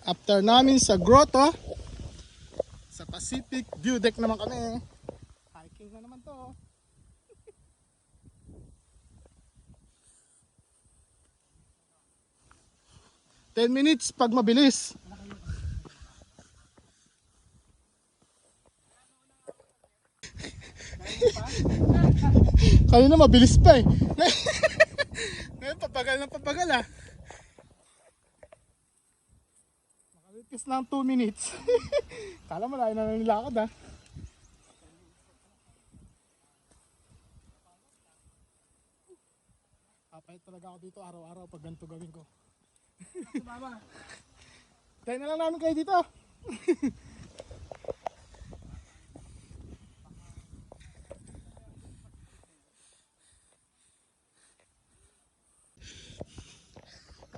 After namin sa grotto, sa Pacific View Deck naman kami. Hiking na naman to. Ten minutes pag mabilis. Kayo na mabilis pa eh. Ngayon papagal na papagal ah. Makalitis lang 2 minutes. Kala mo layo na nilakad ah. Papayat talaga ako dito araw-araw pag ganito gawin ko. Tayo na lang namin kayo dito.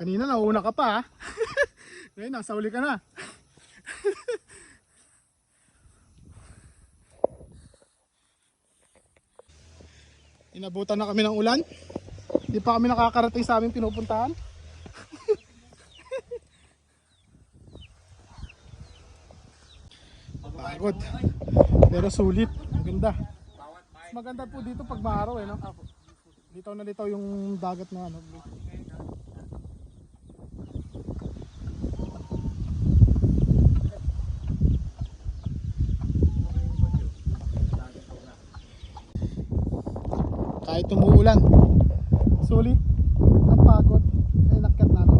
Kanina nauna ka pa ha. Ngayon nasa uli ka na. Inabutan na kami ng ulan. Hindi pa kami nakakarating sa aming pinupuntahan. Pagod. Pero sulit. Maganda. Mas maganda po dito pag maaraw eh. No? Litaw na litaw yung dagat na ano. Kahit umuulan, sulit. Ang pagod ay nakyat natin.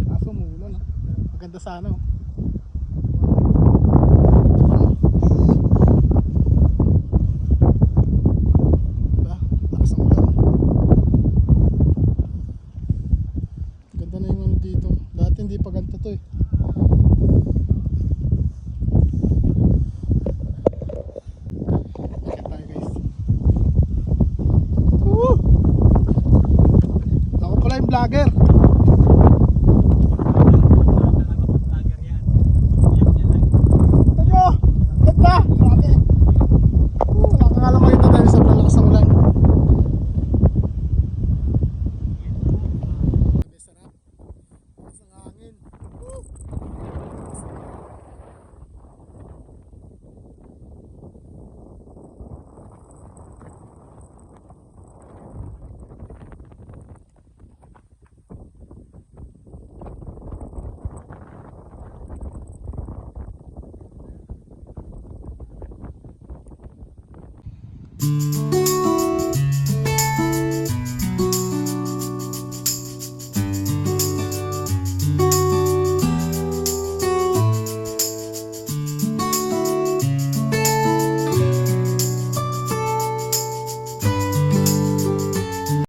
Kaso umuulan, no? Maganda sana oh. Diba? Lakas ang ulan. Ganda na yung ano dito. Dati hindi pa ganito to eh. Vlogger. Tanyo! Ganda! Grabe! Wala ka nga lang makita dahil sa lakas ng ulan. Grabe, sarap. Lakas ng hangin.